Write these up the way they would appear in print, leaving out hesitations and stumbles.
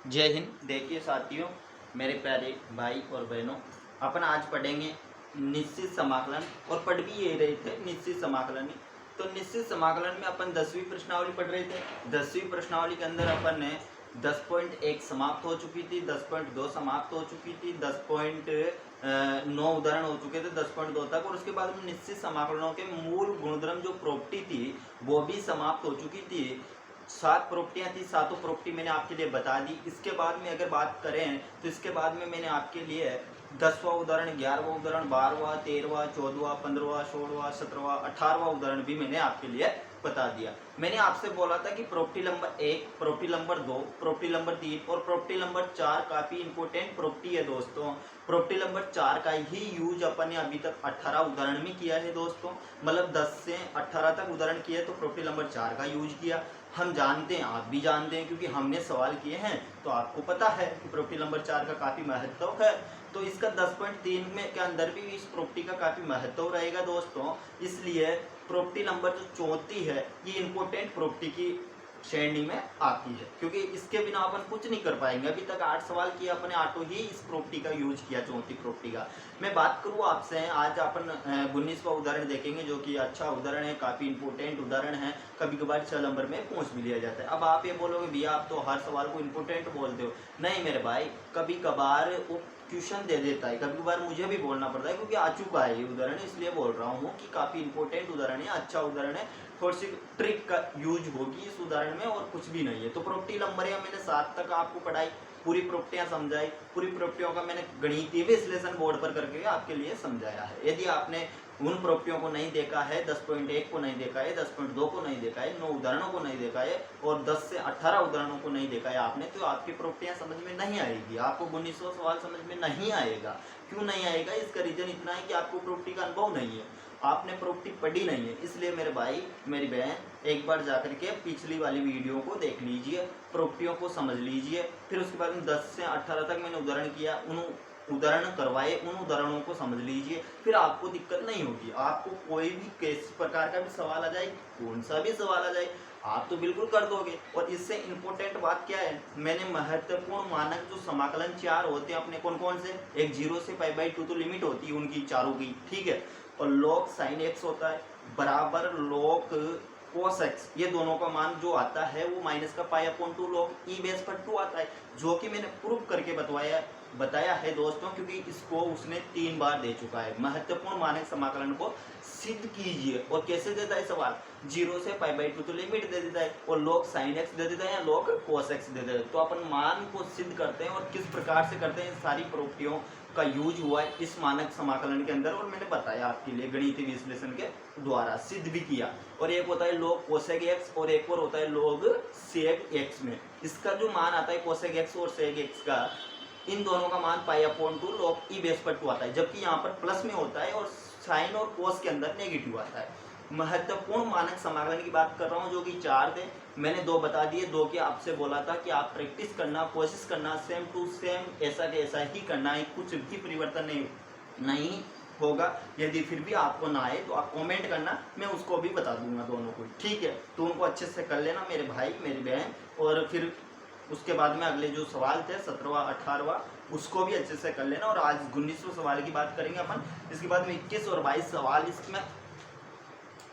जय हिंद। देखिए साथियों, मेरे प्यारे भाई और बहनों, अपन आज पढ़ेंगे निश्चित समाकलन और पढ़ भी ये रहे थे निश्चित समाकलन ही। तो निश्चित समाकलन में अपन 10वीं प्रश्नावली पढ़ रहे थे। 10वीं प्रश्नावली के अंदर अपन ने 10.1 समाप्त हो चुकी थी, 10.2 समाप्त हो चुकी थी, 10.9 उदाहरण हो चुके थे 10.2 तक, और उसके बाद में निश्चित समाकलनों के मूल गुणधर्म जो प्रॉपर्टी थी वो भी समाप्त हो चुकी थी। 7 प्रॉपर्टियां थी, सातों प्रॉपर्टी मैंने आपके लिए बता दी। इसके बाद में अगर बात करें तो इसके बाद में मैंने आपके लिए 10वां उदाहरण, 11वां उदाहरण, 12वां, 13वां, 14वां, 15वां, 16वां, 17वां, 18वां उदाहरण भी मैंने आपके लिए बता दिया। मैंने आपसे बोला था कि property number 1, property number 2, property number 3 और प्रॉपर्टी नंबर 4 काफी इंपॉर्टेंट प्रॉपर्टी है दोस्तों। प्रॉपर्टी नंबर 4 का ही यूज अपन ने अभी तक 18 उदाहरण में किया है दोस्तों, मतलब 10 से 18 तक उदाहरण किए तो प्रॉपर्टी नंबर 4 का यूज किया। हम जानते हैं, आप भी जानते हैं, क्योंकि हमने सवाल किए हैं तो आपको पता है कि प्रॉपर्टी नंबर 4 का काफी महत्व है। तो इसका 10.3 में के अंदर भी इस प्रॉपर्टी का काफी महत्व रहेगा दोस्तों। इसलिए प्रॉपर्टी नंबर जो 34 है ये इंपॉर्टेंट प्रॉपर्टी की श्रेणी में आती है, क्योंकि इसके बिना अपन कुछ नहीं कर पाएंगे। अभी तक 8 सवाल किए अपने, 8 ही इस प्रॉपर्टी का यूज किया, 34 प्रॉपर्टी का। मैं बात करूँ आपसे, आज अपन 19वां उदाहरण देखेंगे जो कि अच्छा उदाहरण है, काफी इंपॉर्टेंट उदाहरण है, कभी कभार 6 नंबर में पूछ भी लिया जाता है। अब आप ये बोलोगे भैया आप तो हर सवाल को इंपॉर्टेंट बोलते हो। नहीं मेरे भाई, कभी कभार क्वेश्चन दे देता है, कभी कभार मुझे भी बोलना पड़ता है, क्योंकि आ चुका है ये उदाहरण, इसलिए बोल रहा हूँ कि काफी इंपॉर्टेंट उदाहरण है, अच्छा उदाहरण है। थोड़ी सी ट्रिक का यूज होगी इस उदाहरण में और कुछ भी नहीं है। तो प्रॉपर्टी नंबर है, मैंने 7 तक आपको पढ़ाई, पूरी प्रॉपर्टियां समझाई, पूरी प्रॉपर्टियों का मैंने गणितीय विश्लेषण बोर्ड पर करके आपके लिए समझाया है। यदि आपने उन प्रॉपर्टियों को नहीं देखा है, 10.1 को नहीं देखा है, 10.2 को नहीं देखा है, 9 उदाहरणों को नहीं देखा है और 10 से 18 उदाहरणों को नहीं देखा है आपने, तो आपकी प्रॉपर्टियां समझ में नहीं आएगी, आपको 19वां सवाल समझ में नहीं आएगा। क्यों नहीं आएगा? इसका रीजन इतना है कि आपको प्रॉपर्टी का अनुभव नहीं है, आपने प्रॉपर्टी पढ़ी नहीं है। इसलिए मेरे भाई मेरी बहन, एक बार जाकर के पिछली वाली वीडियो को देख लीजिए, प्रॉपर्टियों को समझ लीजिए, फिर उसके बाद में 10 से 18 तक मैंने उदाहरण किया, उन उदाहरण करवाए, उन उदाहरणों को समझ लीजिए, फिर आपको दिक्कत नहीं होगी। आपको कोई भी किस प्रकार का भी सवाल आ जाए, कौन सा भी सवाल आ जाए, आप तो बिल्कुल कर दोगे। और इससे इंपॉर्टेंट बात क्या है, मैंने महत्वपूर्ण मानक जो समाकलन 4 होते हैं अपने, कौन कौन से, एक 0 से π/2 तो लिमिट होती है उनकी चारों की, ठीक है, और log sin x होता है बराबर log cos x, ये दोनों का मान जो आता है वो माइनस का π/2 log e बेस पर 2 आता है, जो कि मैंने प्रूव करके बताया है दोस्तों, क्योंकि इसको उसने 3 बार दे चुका है। महत्वपूर्ण मानक समाकलन को सिद्ध कीजिए। और कैसे देता है सवाल, 0 से π/2 तो लिमिट दे देता है और log sin x दे देता है या log cos x दे देता है। तो अपन मान को सिद्ध करते हैं और किस प्रकार से करते हैं, सारी प्रॉपर्टियों का यूज हुआ है इस मानक समाकलन के अंदर, और मैंने बताया आपके लिए गणितीय विश्लेषण के द्वारा सिद्ध भी किया। और एक होता है log cosec x और एक और होता है log sec x में इसका जो मान आता है cosec x और sec x का, इन दोनों का मान π/2 log e बेस पर 2 आता है, जबकि यहाँ पर प्लस में होता है और साइन और कोस के अंदर नेगेटिव आता है। महत्वपूर्ण मानक समाकलन की बात कर रहा हूँ जो कि 4 थे, मैंने 2 बता दिए। 2 की आपसे बोला था कि आप प्रैक्टिस करना, कोशिश करना, सेम टू सेम ऐसा के ऐसा ही करना है, कुछ भी परिवर्तन नहीं होगा। यदि फिर भी आपको ना आए तो आप कमेंट करना, मैं उसको भी बता दूंगा दोनों को, ठीक है। तो उनको अच्छे से कर लेना मेरे भाई मेरी बहन। और फिर उसके बाद में अगले जो सवाल थे 17वां 18वां उसको भी अच्छे से कर लेना। और आज 19वें सवाल की बात करेंगे अपन, इसके बाद में 21 और 22 सवाल इसमें,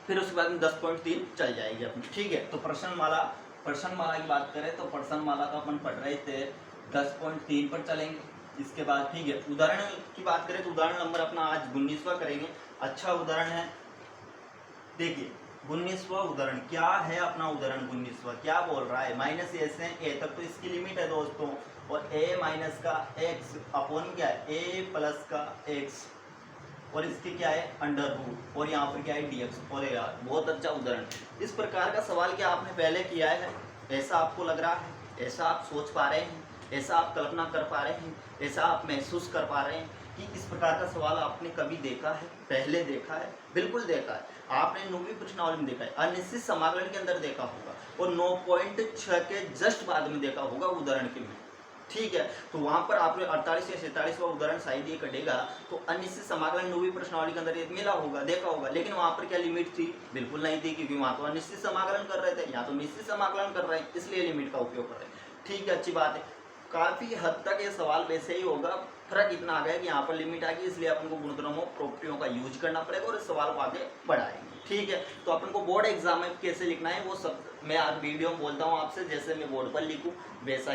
फिर उसके बाद में 10.3 चल जाएगी अपनी, ठीक है। तो प्रश्नमाला की बात करें तो प्रश्नमाला का अपन पढ़ रहे थे 10.3 पर चलेंगे इसके बाद, ठीक है। उदाहरण की बात करें तो उदाहरण नंबर अपना आज 19वां करेंगे, अच्छा उदाहरण है। देखिए 19वां उदाहरण क्या है अपना, उदाहरण 19वां क्या बोल रहा है, -a से a तक तो इसकी लिमिट है दोस्तों, और a माइनस का x अपॉन क्या है a प्लस का x, और इसके क्या है अंडर रूट, और यहाँ पर क्या है dx। और यार बहुत अच्छा उदाहरण, इस प्रकार का सवाल क्या आपने पहले किया है, ऐसा आपको लग रहा है, ऐसा आप सोच पा रहे हैं, ऐसा आप कल्पना कर पा रहे हैं, ऐसा आप महसूस कर पा रहे हैं कि इस प्रकार का सवाल आपने कभी देखा है, पहले देखा है, बिल्कुल देखा है। आपने 9वीं प्रश्नावली में देखा है, अनिश्चित समाकलन के अंदर देखा होगा, और 9.6 के जस्ट बाद में देखा होगा उदाहरण के में, ठीक है। तो वहां पर आपने 48 या 47वां उदाहरण शायद ये कटेगा, तो अनिश्चित समाकलन 9वीं प्रश्नावली के अंदर ये मिला होगा, देखा होगा, लेकिन वहां पर क्या लिमिट थी, बिल्कुल नहीं थी, क्योंकि वहां तो अनिश्चित समाकलन कर रहे थे, यहाँ तो निश्चित समाकलन कर रहे हैं, इसलिए लिमिट का उपयोग कर रहे हैं, ठीक है, अच्छी बात है। काफ़ी हद तक ये सवाल वैसे ही होगा, फर्क इतना आ गया कि यहाँ पर लिमिट आ गई, इसलिए अपन को गुणधर्मों प्रॉपर्टियों का यूज करना पड़ेगा और इस सवाल को आगे बढ़ाएंगे। ठीक है, तो अपन को बोर्ड एग्जाम में कैसे लिखना है वो सब मैं आज वीडियो में बोलता हूँ आपसे। जैसे मैं बोर्ड पर लिखूँ वैसा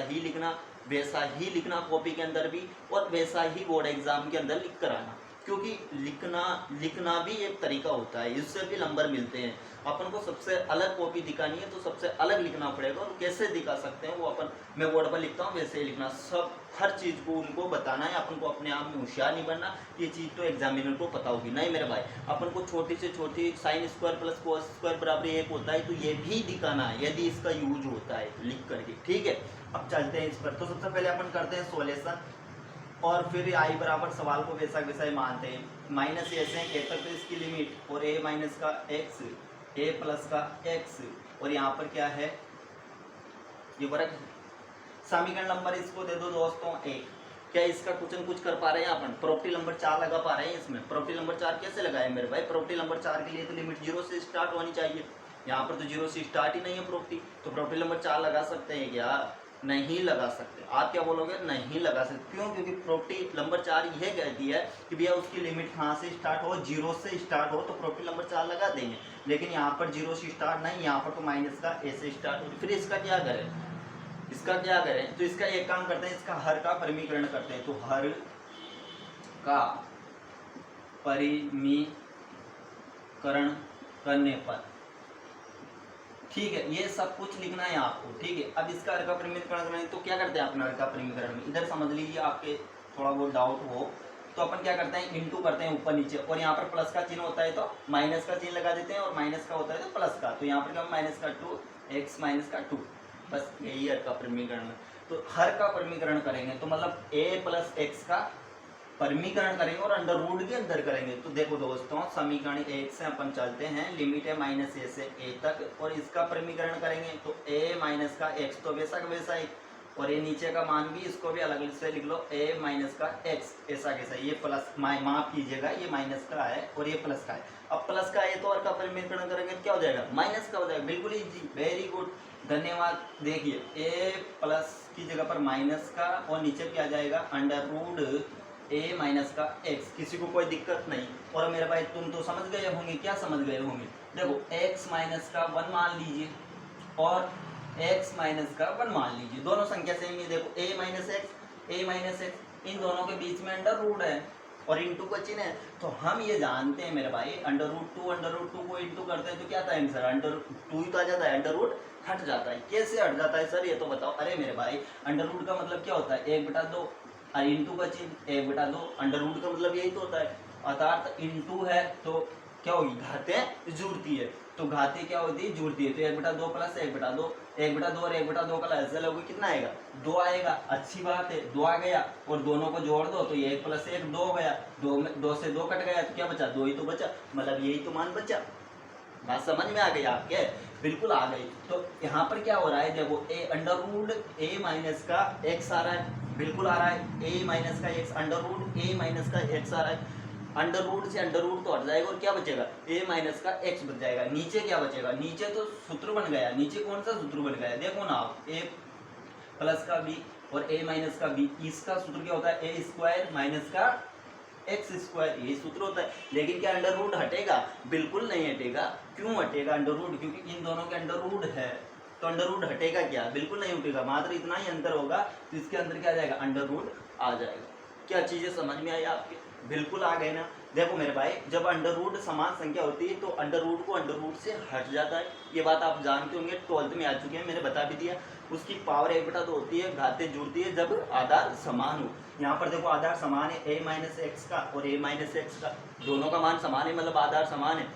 ही लिखना कॉपी के अंदर भी, और वैसा ही बोर्ड एग्जाम के अंदर लिख कर आना, क्योंकि लिखना भी एक तरीका होता है, इससे भी नंबर मिलते हैं। अपन को सबसे अलग कॉपी दिखानी है तो सबसे अलग लिखना पड़ेगा, और कैसे दिखा सकते हैं वो अपन मैं बोर्ड पर लिखता हूँ वैसे ही लिखना, सब हर चीज़ को उनको बताना है। अपन को अपने आप में होशियार नहीं बनना, ये चीज़ तो एग्जामिनर को पता होगी नहीं मेरे भाई। अपन को छोटी से छोटी sine square plus cos square बराबर 1 होता है, तो ये भी दिखाना है यदि इसका यूज होता है लिख करके। ठीक है, अब चलते हैं इस पर। तो सबसे पहले अपन करते हैं सोल्यूशन, और फिर आई बराबर सवाल को वैसा वैसा ही मानते हैं। माइनस ए से ए तक तो इसकी लिमिट, और ए माइनस का एक्स, ए प्लस का एक्स, और यहाँ पर क्या है ये वर्ग है। समीकरण नंबर इसको दे दो दोस्तों एक। क्या इसका कुछ न कुछ कर पा रहे हैं अपन? प्रॉपर्टी नंबर 4 लगा पा रहे हैं इसमें। प्रॉपर्टी नंबर 4 कैसे लगाए मेरे भाई? प्रॉपर्टी नंबर 4 के लिए तो लिमिट 0 से स्टार्ट होनी चाहिए, यहाँ पर तो 0 से स्टार्ट ही नहीं है प्रॉपर्टी, तो प्रॉपर्टी नंबर 4 लगा सकते हैं क्या? नहीं लगा सकते। आप क्या बोलोगे? नहीं लगा सकते। क्यों? क्योंकि प्रॉपर्टी नंबर 4 यह कहती है कि भैया उसकी लिमिट कहाँ से स्टार्ट हो, 0 से स्टार्ट हो, तो प्रॉपर्टी नंबर 4 लगा देंगे। लेकिन यहाँ पर 0 से स्टार्ट नहीं, यहाँ पर तो माइनस का ए से स्टार्ट हो। फिर इसका क्या करें? तो इसका एक काम करते हैं, इसका हर का परिमीकरण करते हैं। तो हर का परिमीकरण करने पर, ठीक है, ये सब कुछ लिखना है आपको। ठीक है, अब इसका हर का परिमीकरण करना है तो क्या करते हैं अपने हर का परिमीकरण में? इधर समझ लीजिए, आपके थोड़ा बहुत डाउट हो तो अपन क्या करते हैं, इनटू करते हैं ऊपर नीचे, और यहाँ पर प्लस का चिन्ह होता है तो माइनस का चिन्ह लगा देते हैं, और माइनस का होता है तो प्लस का। तो यहाँ पर क्या, माइनस का 2 एक्स माइनस का 2, बस यही हर का परिमीकरण है। तो हर का परिमीकरण करेंगे तो मतलब a प्लस एक्स का परिमीकरण करेंगे और अंडर रूट के अंदर करेंगे। तो देखो दोस्तों, समीकरण 1 से अपन चलते हैं, लिमिट है माइनस ए से ए तक, और इसका परिमीकरण करेंगे तो a माइनस का एक्स तो वैसा का वैसा ही, और ये नीचे का मान भी इसको भी अलग से लिख लो, a माइनस का एक्स ऐसा कैसा, ये प्लस माफ कीजिएगा, ये माइनस का है और ये प्लस का है। अब प्लस का है तो और का परिमीकरण करेंगे तो क्या हो जाएगा? माइनस का हो जाएगा। बिल्कुल इजी, वेरी गुड, धन्यवाद। देखिए a प्लस की जगह पर माइनस का, और नीचे क्या आ जाएगा, अंडर रूट a माइनस का x। किसी को कोई दिक्कत नहीं। और मेरे भाई तुम तो समझ गए होंगे, क्या समझ गए होंगे? देखो x माइनस का 1 मान लीजिए और x माइनस का 1 मान लीजिए, दोनों संख्या सेम है। देखो a माइनस एक्स, इन दोनों के बीच में अंडर रूट है और इंटू का चिन्ह है। तो हम ये जानते हैं मेरे भाई, अंडर रूट टू को इंटू करते हैं तो क्या था आंसर? अंडर 2 ही तो आ जाता है, अंडर रूट हट जाता है। कैसे हट जाता है सर, ये तो बताओ। अरे मेरे भाई, अंडर रूट का मतलब क्या होता है? 1/2, और इंटू का चिन्ह 1/2, अंडर रूट का मतलब यही तो होता है। अर्थात इंटू है तो क्या होगी, घातें जुड़ती है, तो घातें क्या होती है, जुड़ती है। तो 1/2 प्लस 1/2, 1/2 और 1/2 का लहजा लोगे कितना आएगा? 2 आएगा। अच्छी बात है, 2 आ गया, और दोनों को जोड़ दो तो ये 1 प्लस 1 2 हो गया, 2 से 2 कट गया तो क्या बचा? 2 ही तो बचा, मतलब यही तो मान बचा। बात समझ में आ गई आपके? बिल्कुल आ गई। तो यहाँ पर क्या हो रहा है, देखो a under root a minus का x आ रहा है, बिल्कुल आ रहा है, a माइनस का x, under root a minus का x आ रहा है। अंडर रूट से अंडर रूट तो हट जाएगा और क्या बचेगा? a माइनस का x बच जाएगा। नीचे क्या बचेगा? नीचे तो सूत्र बन गया। नीचे कौन सा सूत्र बन गया? देखो ना आप, a प्लस का b और a माइनस का b, इसका सूत्र क्या होता है? a स्क्वायर माइनस का एक्स स्क्वायर, यही सूत्र होता है। लेकिन क्या अंडर रूट हटेगा? बिल्कुल नहीं हटेगा। क्यों हटेगा अंडर रूट? क्योंकि इन दोनों के अंडर रूट है, तो अंडर रूट हटेगा क्या? बिल्कुल नहीं हटेगा। मात्र इतना ही अंतर होगा, तो इसके अंदर क्या आ जाएगा? अंडर रूट आ जाएगा। क्या चीज़ें समझ में आई आपके? बिल्कुल आ गए ना। देखो मेरे भाई, जब अंडर रूट समान संख्या होती है तो अंडर रूट को अंडर रूट से हट जाता है। ये बात आप जानते होंगे, 12th में आ चुके हैं, मैंने बता भी दिया। उसकी पावर 1/2 होती है, घातें जुड़ती है जब आधार समान हो। यहाँ पर देखो आधार समान है, a माइनस एक्स का और a माइनस एक्स का, दोनों का मान समान है, मतलब आधार समान है।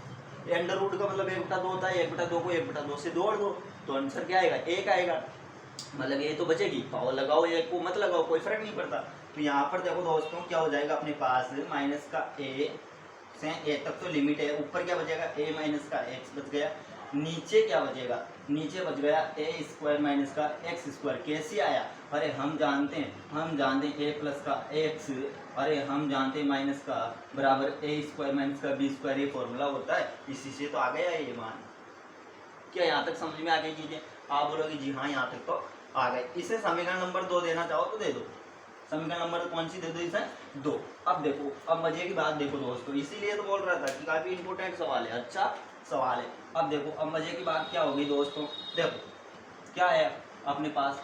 अंडर रूट का मतलब 1/2 होता है, 1/2 को 1/2 से जोड़ दो तो आंसर क्या आएगा? 1 आएगा। मतलब ये तो बचेगी, पावर लगाओ या को मत लगाओ, कोई फर्क नहीं पड़ता। तो यहाँ पर देखो दोस्तों क्या हो जाएगा अपने पास, माइनस का a से a तक तो लिमिट है, ऊपर क्या बचेगा? a माइनस का x बच गया। नीचे क्या बचेगा? नीचे बच गया a स्क्वायर माइनस का x स्क्वायर। कैसे आया? अरे हम जानते हैं a प्लस का x, अरे हम जानते हैं माइनस का बराबर a स्क्वायर माइनस का b स्क्वायर, ये फॉर्मूला होता है, इसी से तो आ गया ये मान। क्या यहाँ तक समझ में आ गई चीज़ें? आप बोलोगे जी हाँ, यहाँ तक तो आ गए। इसे समीकरण नंबर 2 देना चाहो तो दे दो। समीकरण नंबर कौन सी दे दो इसे? 2। अब देखो, अब मजे की बात देखो दोस्तों, इसीलिए तो बोल रहा था कि काफी इंपोर्टेंट सवाल है, अच्छा सवाल है। अब देखो, अब मजे की बात क्या होगी दोस्तों, देखो क्या है अपने पास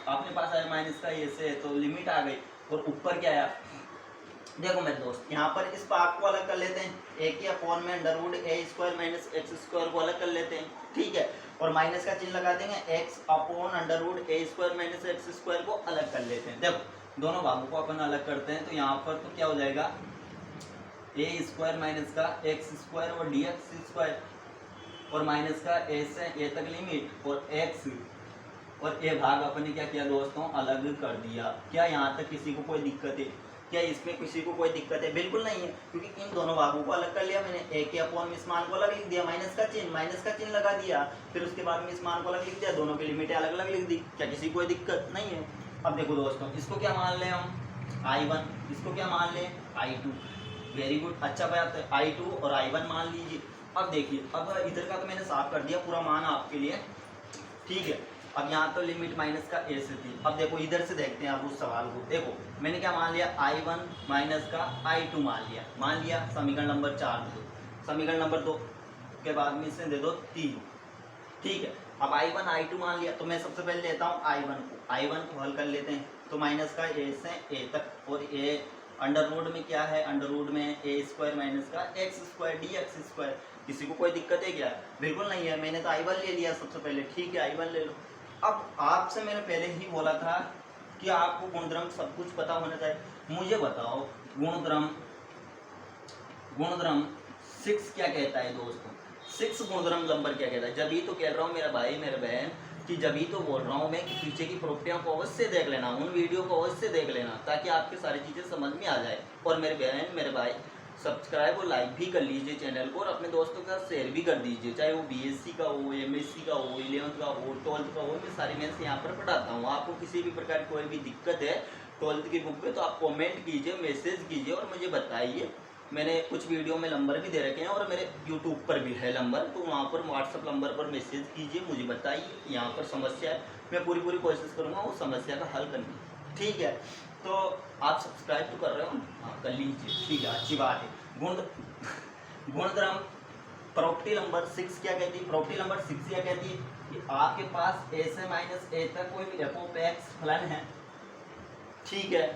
है माइनस का ये से, तो लिमिट आ गई। और ऊपर क्या है, देखो मेरे दोस्त, यहाँ पर इस पार्ट को अलग कर लेते हैं, ए के अपॉन में अंडर रूट ए स्क्वायर माइनस एक्स स्क्वायर को अलग कर लेते हैं, ठीक है। और माइनस का चिन्ह लगा देंगे, एक्स अपॉन अंडर रूट ए स्क्वायर माइनस एक्स स्क्वायर को अलग कर लेते हैं। देखो दोनों भागों को अपन अलग करते हैं, तो यहाँ पर तो क्या हो जाएगा, ए स्क्वायर माइनस का एक्स स्क्वायर और डी एक्स स्क्वायर, और माइनस का ए से ए तक लिमिट, और एक्स और ए भाग अपने क्या किया दोस्तों, अलग कर दिया। क्या यहाँ तक किसी को कोई दिक्कत है? क्या इसमें किसी को कोई दिक्कत है? बिल्कुल नहीं है, क्योंकि इन दोनों भागों को अलग कर लिया मैंने। ए के अपॉन में इस मान को अलग लिख दिया, माइनस का चिन्ह लगा दिया, फिर उसके बाद में इस मान को अलग लिख दिया, दोनों की लिमिटें अलग अलग लिख दी। क्या किसी को कोई दिक्कत नहीं है? अब देखो दोस्तों, इसको क्या मान लें हम, I1, इसको क्या मान लें, I2। वेरी गुड, अच्छा बात है, I2 और I1 मान लीजिए। अब देखिए, अब इधर का तो मैंने साफ कर दिया पूरा मान आपके लिए, ठीक है। अब यहाँ तो लिमिट माइनस का ए से थी। अब देखो इधर से देखते हैं आप उस सवाल को। देखो मैंने क्या मान लिया, I1 माइनस का I2 मान लिया। समीकरण नंबर 4 दे दो, समीकरण नंबर 2 के बाद में इसे दे दो 3, ठीक है। अब I1 I2 मान लिया, तो मैं सबसे पहले लेता हूँ I1 को हल कर लेते हैं। तो माइनस का ए से ए तक, और ए अंडर रूट में क्या है, अंडर रूट में ए स्क्वायर माइनस का x square D x square. किसी को कोई दिक्कत है क्या? बिल्कुल नहीं है, मैंने तो I1 ले लिया सबसे पहले, ठीक है I1 ले लो। अब आपसे मैंने पहले ही बोला था कि आपको गुणधर्म सब कुछ पता होना चाहिए। मुझे बताओ गुणधर्म 6 क्या कहता है दोस्तों, 6 गुणधर्म नंबर क्या कहता है? जब ही तो कह रहा हूँ मेरा भाई मेरा बहन, कि जब ही तो बोल रहा हूँ मैं कि पीछे की प्रॉपर्टियों को अवश्य देख लेना, उन वीडियो को अवश्य देख लेना, ताकि आपके सारी चीज़ें समझ में आ जाए। और मेरे बहन मेरे भाई सब्सक्राइब और लाइक भी कर लीजिए चैनल को, और अपने दोस्तों के साथ शेयर भी कर दीजिए, चाहे वो बीएससी का हो, एमएससी का हो, 11th का हो, 12th का हो। मैं सारी मैथ्स यहाँ पर पढ़ाता हूँ। आपको किसी भी प्रकार की कोई भी दिक्कत है 12th की बुक पे, तो आप कमेंट कीजिए, मैसेज कीजिए और मुझे बताइए। मैंने कुछ वीडियो में नंबर भी दे रखे हैं, और मेरे यूट्यूब पर भी है नंबर, तो वहाँ पर व्हाट्सअप नंबर पर मैसेज कीजिए, मुझे बताइए यहाँ पर समस्या है, मैं पूरी कोशिश करूँगा वो समस्या का हल करने की, ठीक है। तो आप सब्सक्राइब तो कर रहे हो, हाँ कर लीजिए, ठीक है, अच्छी बात है। गुणधर्म प्रॉपर्टी नंबर 6 क्या कहती है? प्रॉपर्टी नंबर 6 क्या कहती है कि आपके पास ए से माइनस ए तक कोई भी एफ ऑफ एक्स फलन है, ठीक है,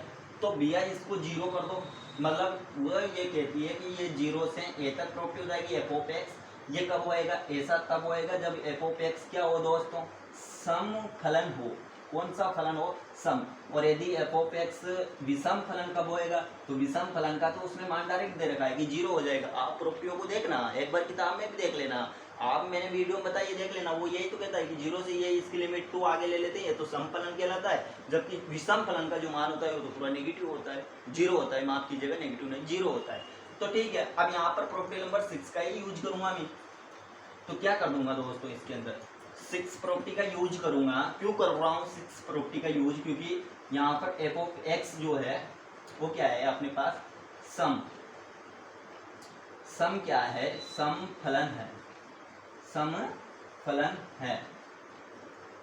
तो भैया इसको 0 कर दो। मतलब वो ये कहती है कि ये 0 से ए तक प्रॉपर्टी हो जाएगी एफ ऑफ एक्स। ये कब होएगा? ऐसा तब होएगा जब एफ ऑफ एक्स क्या हो दोस्तों, सम फलन हो। कौन सा फलन हो? सम। और यदि एफ ऑफ एक्स विषम फलन कब होएगा? तो विषम फलन का तो उसमें मान डायरेक्ट दे रखा है कि 0 हो जाएगा। आप प्रॉपर्टियों को देखना, एक बार किताब में भी देख लेना, आप मैंने वीडियो में बताइए देख लेना, वो यही तो कहता है कि 0 से ये इसकी लिमिट 2 आगे ले लेते हैं, तो सम फलन कहलाता है। जबकि विषम फलन का जो मान होता है वो तो पूरा नेगेटिव होता है, 0 होता है, माफ कीजिएगा नेगेटिव नहीं 0 होता है। तो ठीक है, अब यहाँ पर प्रॉपर्टी नंबर 6 का ही यूज करूंगा मैं। तो क्या कर दूंगा दोस्तों, इसके अंदर 6 प्रॉपर्टी का यूज करूंगा। क्यों कर रहा हूँ 6 प्रॉपर्टी का यूज? क्योंकि यहाँ पर एफ ऑफ एक्स जो है वो क्या है अपने पास, सम। सम क्या है? सम फलन है, सम फलन है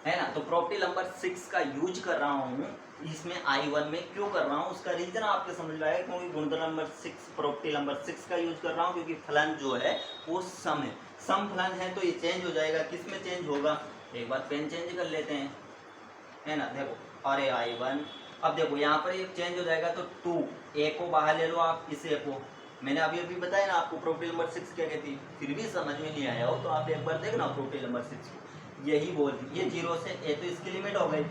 ना। तो प्रॉपर्टी नंबर 6 का यूज कर रहा हूँ इसमें I1 में। क्यों कर रहा हूँ उसका रीजन आपके समझ में आएगा, क्योंकि गुणधर्म नंबर 6 प्रॉपर्टी नंबर 6 का यूज कर रहा हूँ, क्योंकि फलन जो है वो सम है। सम फलन है तो ये चेंज हो जाएगा, किस में चेंज होगा? एक बार पेन चेंज कर लेते हैं, है ना। देखो अरे I1, अब देखो यहाँ पर एक चेंज हो जाएगा, तो 2 ए को बाहर ले लो आप, इस ए को। मैंने अभी बताया ना आपको प्रॉपर्टी नंबर 6 क्या कहती है, फिर भी समझ में नहीं आया हो तो आप एक बार देखना प्रॉपर्टी नंबर 6 को, यही बोलती। ये 0 से ए, तो इसकी लिमिट हो गई।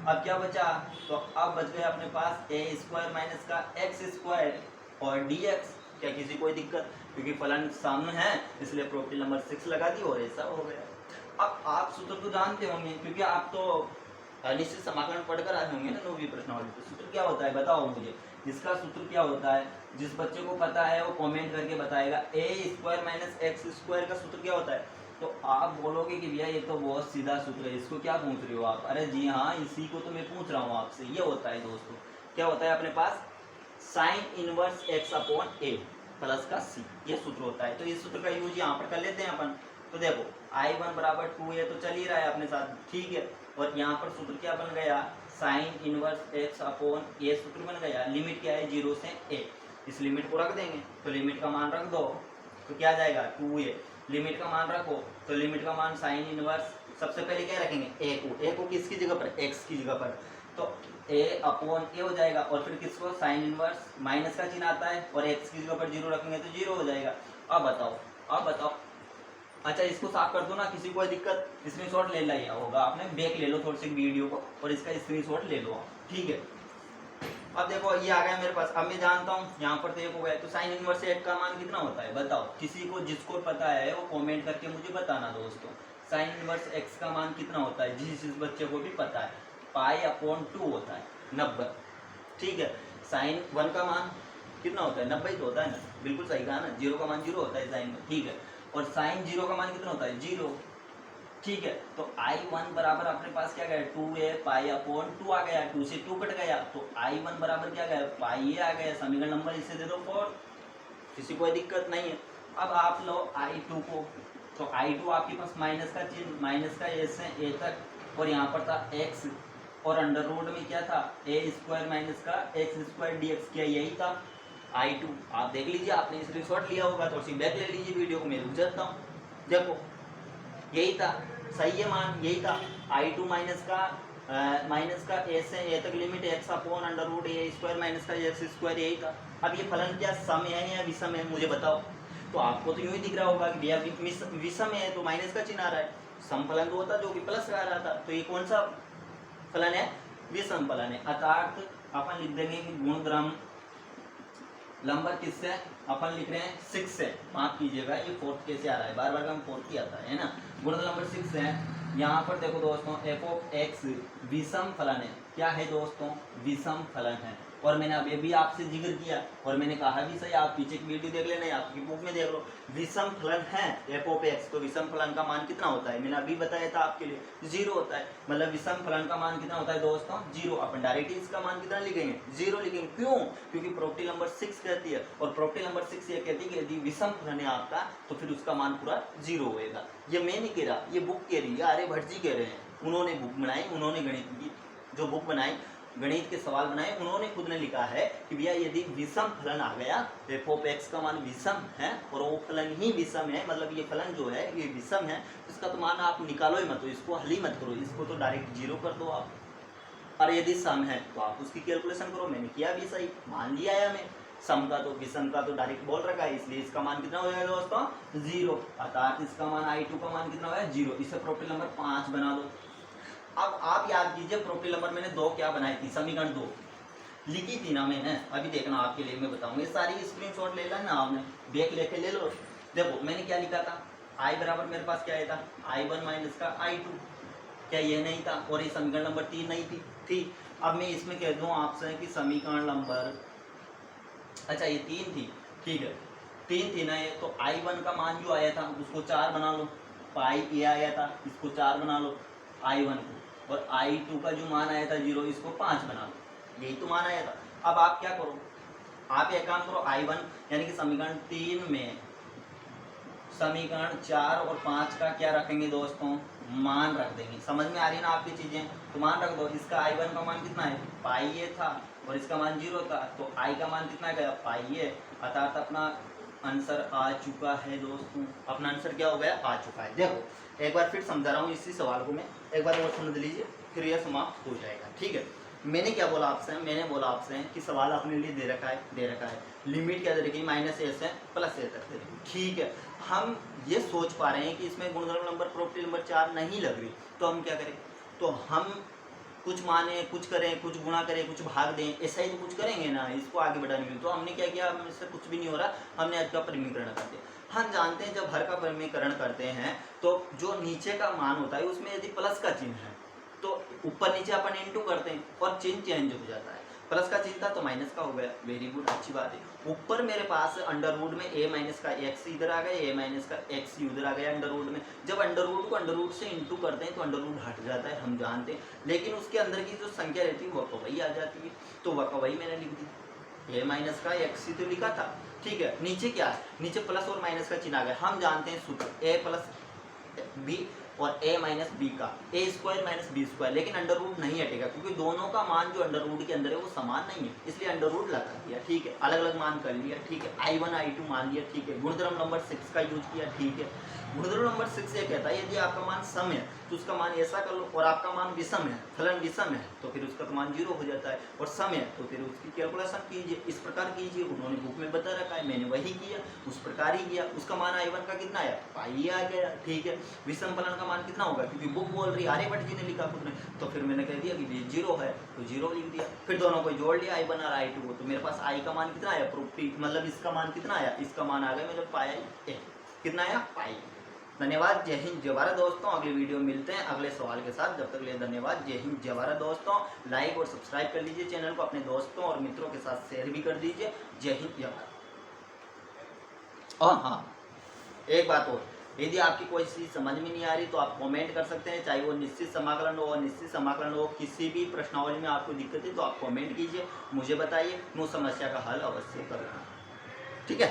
अब क्या बचा? तो अब बच गया अपने पास ए स्क्वायर माइनस का एक्स स्क्वायर और डी एक्स। क्या किसी कोई दिक्कत? क्योंकि फलन सामने है इसलिए प्रॉपर्टी नंबर 6 लगा दी और ऐसा हो गया। अब आप सूत्र तो जानते होंगे, क्योंकि आप तो निश्चित समाकलन पढ़कर आए होंगे ना 9वीं प्रश्नावली। तो सूत्र क्या होता है बताओ मुझे, इसका सूत्र क्या होता है? जिस बच्चे को पता है वो कमेंट करके बताएगा। ए स्क्वायर माइनस एक्स स्क्वायर का सूत्र क्या होता है? तो आप बोलोगे कि भैया ये तो बहुत सीधा सूत्र है, इसको क्या पूछ रहे हो आप? अरे जी हाँ, इसी को तो मैं पूछ रहा हूँ आपसे। ये होता है दोस्तों, क्या होता है अपने पास, साइन इनवर्स एक्स अपॉन ए प्लस का सी, ये सूत्र होता है। तो इस सूत्र का यूज यहाँ पर कर लेते हैं अपन। तो देखो I1 बराबर 2 है तो चल ही रहा है अपने साथ, ठीक है। और यहाँ पर सूत्र क्या बन गया, साइन इनवर्स एक्स अपॉन ए सूत्र बन गया। लिमिट क्या है, 0 से a, इस लिमिट को रख देंगे तो लिमिट का मान रख दो तो क्या आ जाएगा 2a। लिमिट का मान रखो तो लिमिट का मान साइन इनवर्स, सबसे पहले क्या रखेंगे a को किसकी जगह पर, x की जगह पर, तो a अपॉन ए हो जाएगा। और फिर किसको, साइन इनवर्स, माइनस का चिन्ह आता है और x की जगह पर 0 रखेंगे तो 0 हो जाएगा। अब बताओ, अच्छा इसको साफ कर दो ना, किसी को दिक्कत, स्क्रीनशॉट ले लिया होगा आपने, बैक ले लो थोड़ी सी वीडियो को और इसका स्क्रीनशॉट ले लो आप, ठीक है। अब देखो ये आ गया मेरे पास, अब मैं जानता हूँ यहाँ पर तो एक हो गया, तो साइन इनवर्स एक्स का मान कितना होता है बताओ, किसी को जिसको पता है वो कमेंट करके मुझे बताना दोस्तों। साइन इनवर्स एक्स का मान कितना होता है, जिस बच्चे को भी पता है, पाई अपॉन 2 होता है, 90, ठीक है। साइन 1 का मान कितना होता है, 90 तो होता है ना, बिल्कुल सही कहा ना, 0 का मान 0 होता है साइन में, ठीक है। और साइन 0 का मान कितना होता है, 0, ठीक है। तो I1 बराबर अपने पास क्या गया, 2a पाई अपॉन 2 आ गया, 2 से 2 कट गया तो I1 बराबर क्या गया, पाई a आ गया। समीकरण नंबर इसे दे दो 4, किसी कोई दिक्कत नहीं है। अब आप लो I2 को, तो I2 आपके पास माइनस का चिन्ह, माइनस का a से a तक, और यहाँ पर था x, और अंडर रूट में क्या था, a स्क्वायर माइनस का x स्क्वायर dx, क्या यही था I2। आप देख लीजिए, आपने स्क्रीनशॉट लिया होगा तो बैक ले लीजिए वीडियो को, मैं रुक जाता हूँ, देखो यही था, सही है मान, यही था I2 माइनस का a से a तक limit x upon under root a square minus का x स्क्वायर, यही था। अब ये फलन क्या सम है या विषम है मुझे बताओ। तो आपको तो यूं ही दिख रहा होगा कि भैया विषम है तो माइनस का चिन्ह आ रहा है, सम फलन तो होता जो कि प्लस का आ रहा था, तो ये कौन सा फलन है, विषम फलन है। अर्थात अपन लिख देंगे कि गुणधर्म नंबर किससे, अपन लिख रहे हैं 6 से, माफ कीजिएगा ये 4th कैसे आ रहा है, बार बार हम 4th ही आता है ना। गुणधर्म नंबर 6 है। यहाँ पर देखो दोस्तों f ऑफ x विषम फलन है, क्या है दोस्तों, विषम फलन है। और मैंने अभी भी आपसे जिक्र किया और मैंने कहा भी सही, आप पीछे की वीडियो देख लेना, आपकी बुक में देख लो, विषम फलन है f ऑफ x, तो विषम फलन का मान कितना होता है, मैंने अभी बताया था आपके लिए, 0 होता है। मतलब विषम फलन का मान कितना होता है दोस्तों, 0। अपन डायरेक्ट इसका मान कितना लिखेंगे, 0 लिखेंगे, क्यों, क्योंकि प्रॉपर्टी नंबर 6 कहती है, और प्रॉपर्टी नंबर 6 ये कहती है कि यदि विषम फलन है आपका तो फिर उसका मान पूरा 0 होएगा। ये मैं नहीं कह रहा, ये बुक कह रही है, आर्यभट्ट जी कह रहे हैं, उन्होंने बुक बनाई, उन्होंने गणित की जो बुक बनाई, गणित के सवाल बनाए, उन्होंने खुद ने लिखा है कि भैया यदि विषम फलन आ गया, f ऑफ x का मान विषम है और वो फलन ही विषम है, मतलब ये फलन जो है ये विषम है, इसका तो मान आप निकालो ही मत, तो इसको हल ही मत करो, इसको तो डायरेक्ट 0 कर दो आप। और यदि सम है तो आप उसकी कैलकुलेशन करो, मैंने किया भी सही, मान लिया है मैं, सम का तो विषम का तो डायरेक्ट बोल रखा है, इसलिए इसका मान कितना हो जाएगा दोस्तों, 0। अर्थात इसका मान I2 का मान कितना हो जाएगा, 0। इसे प्रॉपर्टी नंबर 5 बना दो। अब आप याद कीजिए प्रॉपर्टी नंबर मैंने 2 क्या बनाई थी, समीकरण 2 लिखी थी ना मैंने, अभी देखना आपके लिए मैं बताऊंगा, ये सारी स्क्रीनशॉट ले लेना आपने, बैक लेके ले लो। देखो मैंने क्या लिखा था, I बराबर मेरे पास क्या था, I1 माइनस का I2, क्या ये नहीं था, और ये समीकरण नंबर 3 नहीं थी। अब मैं इसमें कह दूं आपसे कि समीकरण नंबर, अच्छा ये 3 थी, ठीक है 3 थी ना ये, तो I1 का मान जो आया था उसको 4 बना लो, पाई ए आया था इसको 4 बना लो I1 को, और I2 का जो मान आया था 0 इसको 5 बना लो, यही तो मान आया था। अब आप क्या करो, आप एक काम करो, I1 यानी कि समीकरण 3 में समीकरण 4 और 5 का क्या रखेंगे दोस्तों, मान रख देंगे। समझ में आ रही है ना आपकी चीजें, तो मान रख दो। इसका I1 का मान कितना है, पाई ए था, और इसका मान 0 था, तो I का मान कितना गया, पाई ए। अर्थात अपना आंसर आ चुका है दोस्तों, अपना आंसर क्या हो गया, आ चुका है। देखो एक बार फिर समझा रहा हूँ इसी सवाल को, मैं एक बार और समझ लीजिए, फिर यह समाप्त हो जाएगा, ठीक है। मैंने क्या बोला आपसे, मैंने बोला आपसे कि सवाल अपने लिए दे रखा है, लिमिट क्या दे रखी है, -a से +a तक दे रखी, ठीक है। हम ये सोच पा रहे हैं कि इसमें गुणधर्म नंबर प्रॉपर्टी नंबर 4 नहीं लग रही, तो हम क्या करें, तो हम कुछ माने, कुछ करें, कुछ गुणा करें, कुछ भाग दें, ऐसा ही तो कुछ करेंगे ना इसको आगे बढ़ाने में। तो हमने क्या किया, इससे कुछ भी नहीं हो रहा, हमने हर का परिमीकरण कर दिया। हम जानते हैं जब हर का परिमीकरण करते हैं तो जो नीचे का मान होता है उसमें यदि प्लस का चिन्ह है तो ऊपर नीचे अपन इंटू करते हैं और चिन्ह चेंज हो जाता है, प्लस का चिन्ह था तो माइनस का हो गया, वेरी गुड, अच्छी बात है। ऊपर मेरे पास अंडर रूट में a माइनस का x इधर आ गया, a माइनस का x उधर आ गया अंडर रूट में। जब अंडर रूट को अंडर रूट से इंटू करते हैं तो अंडर रूट हट जाता है, हम जानते हैं, लेकिन उसके अंदर की जो संख्या रहती है वह वही आ जाती है, तो वह वही मैंने लिख दी, a माइनस का x तो लिखा था, ठीक है। नीचे क्या है, नीचे प्लस और माइनस का चिन्ह आ गया। हम जानते हैं सूत्र a प्लस b और a माइनस बी का a square minus B square, लेकिन अंडर रूट नहीं हटेगा क्योंकि दोनों का मान जो अंडर रूट के अंदर है वो समान नहीं है, इसलिए अंडर रूट लगा दिया, ठीक है। अलग अलग मान कर लिया, ठीक है। I1 I2 मान लिया, ठीक है। गुणधर्म नंबर 6 का यूज किया, ठीक है। गुणधर्म नंबर 6 ये कहता है यदि आपका मान सम है तो उसका मान ऐसा कर लो, और आपका मान विषम है, फलन विषम है, तो फिर उसका तो मान 0 हो जाता है, और सम है तो फिर उसकी कैलकुलेशन कीजिए, इस प्रकार कीजिए। उन्होंने बुक में बता रखा है, मैंने वही किया, उस प्रकार ही किया। उसका मान I1 का कितना आया, पाई आ गया, ठीक है। विषम फलन का मान कितना होगा, क्योंकि बुक बोल रही है, आर्यभट्ट जी ने लिखा खुद ने, तो फिर मैंने कह दिया कि 0 है तो 0 लिख दिया। फिर दोनों को जोड़ लिया I1 और I2 को, तो मेरे पास I का मान कितना आया, मतलब इसका मान कितना आया, इसका मान आ गया मतलब पाई, कितना आया, पाई। धन्यवाद, जय हिंद जय भारत दोस्तों। अगले वीडियो में मिलते हैं अगले सवाल के साथ, जब तक लिए धन्यवाद, जय हिंद जय भारत दोस्तों। लाइक और सब्सक्राइब कर लीजिए चैनल को, अपने दोस्तों और मित्रों के साथ शेयर भी कर दीजिए। जय हिंद जय भारत। और हाँ, एक बात और, यदि आपकी कोई चीज़ समझ में नहीं आ रही तो आप कमेंट कर सकते हैं, चाहे वो निश्चित समाकलन हो, अनिश्चित समाकलन हो, किसी भी प्रश्नावली में आपको दिक्कत है तो आप कमेंट कीजिए, मुझे बताइए, मैं उस समस्या का हल अवश्य करूँगा, ठीक है।